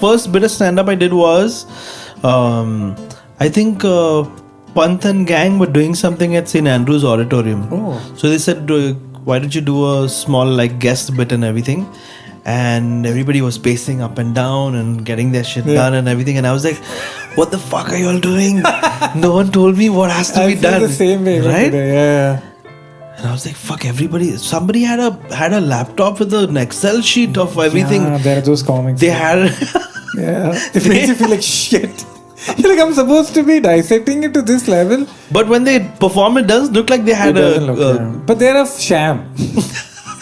first bit of stand-up I did was, I think Panth and gang were doing something at St. Andrew's Auditorium. Oh. So they said, why don't you do a small like guest bit and everything? And everybody was pacing up and down and getting their shit done and everything. And I was like, what the fuck are you all doing? No one told me what has to be done. I feel the same way. Right? Today. Yeah. And I was like, fuck, everybody. Somebody had a laptop with an Excel sheet of everything. Yeah, there are those comics. They had... Yeah. It makes you feel like shit. You're like, I'm supposed to be dissecting it to this level. But when they perform, it does look like they had But they're a sham.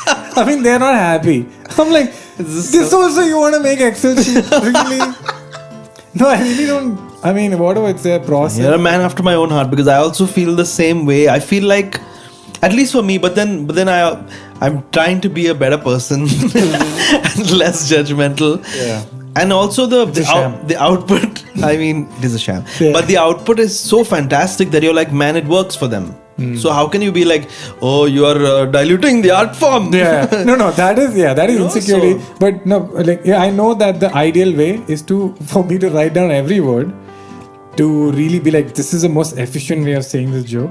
I mean, they're not happy. I'm like, this also you want to make Excel sheet? Really? No, I really don't. I mean, whatever, it's a process. You're a man after my own heart, because I also feel the same way. I feel like, at least for me, but then I'm trying to be a better person and less judgmental. Yeah. And also the output, I mean, it is a sham. Yeah. But the output is so fantastic that you're like, man, it works for them. So how can you be like, oh, you are diluting the art form? Yeah. No, that is insecurity. So, but no, like, I know that the ideal way is for me to write down every word to really be like, this is the most efficient way of saying this joke.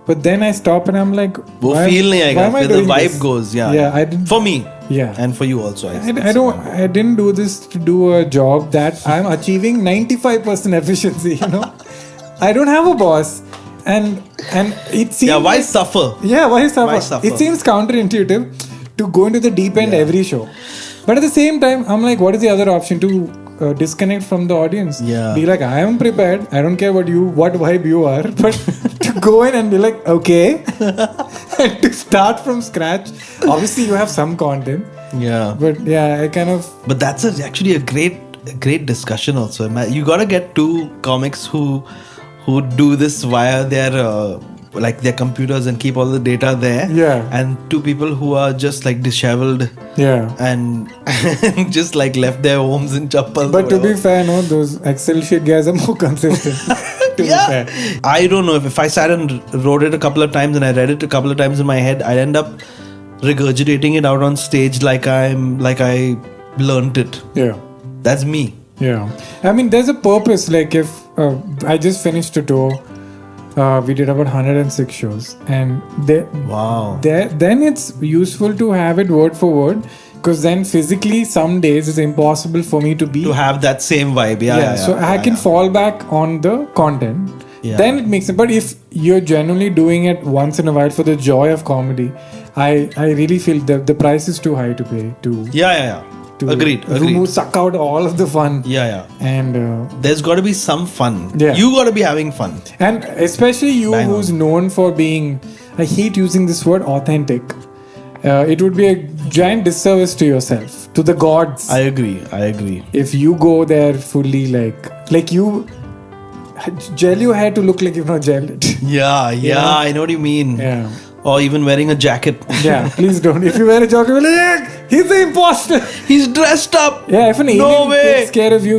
But then I stop and I'm like, why am I doing the vibe this? Goes, yeah. For me. Yeah. And for you also. I didn't do this to do a job that I'm achieving 95% efficiency, you know. I don't have a boss. And it seems... Yeah, why suffer? Yeah, why suffer? It seems counterintuitive to go into the deep end every show. But at the same time, I'm like, what is the other option? To disconnect from the audience. Yeah. Be like, I am prepared. I don't care what vibe you are. But to go in and be like, okay. And to start from scratch. Obviously, you have some content. Yeah. But yeah, I kind of... But that's actually a great discussion also. You got to get two comics who do this via their computers and keep all the data there. Yeah. And two people who are just like disheveled. Yeah. And just like left their homes in chappals. But to be fair, no, those Excel sheet guys are more consistent. To be fair. I don't know if I sat and wrote it a couple of times and I read it a couple of times in my head, I'd end up regurgitating it out on stage like I learned it. Yeah. That's me. Yeah. I mean, there's a purpose. Like if I just finished a tour, we did about 106 shows, and then it's useful to have it word for word, because then physically some days it's impossible for me to have that same vibe. So I can fall back on the content. Then it makes sense. But if you're genuinely doing it once in a while for the joy of comedy, I really feel the price is too high to pay to Agreed. Suck out all of the fun. And there's got to be some fun. You got to be having fun. And especially you who's known for being, I hate using this word, authentic. It would be a giant disservice to yourself, to the gods. I agree. If you go there fully like you gel your hair to look like you've not gelled it. Yeah, I know what you mean. Yeah. Or even wearing a jacket. Yeah, please don't. If you wear a jacket, you'll be like, he's the imposter. He's dressed up. Yeah, if an alien takes care of you,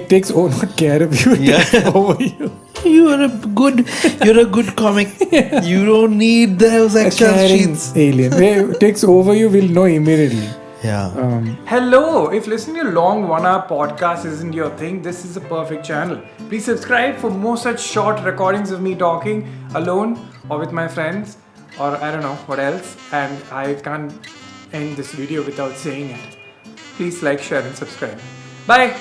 takes not care of you, takes over you. You're a good comic. Yeah. You don't need those extra sheets. Alien. It takes over you, we'll know immediately. Yeah. Hello. If listening to a long 1 hour podcast isn't your thing, this is a perfect channel. Please subscribe for more such short recordings of me talking alone or with my friends. Or I don't know what else, and I can't end this video without saying it. Please like, share and subscribe. Bye!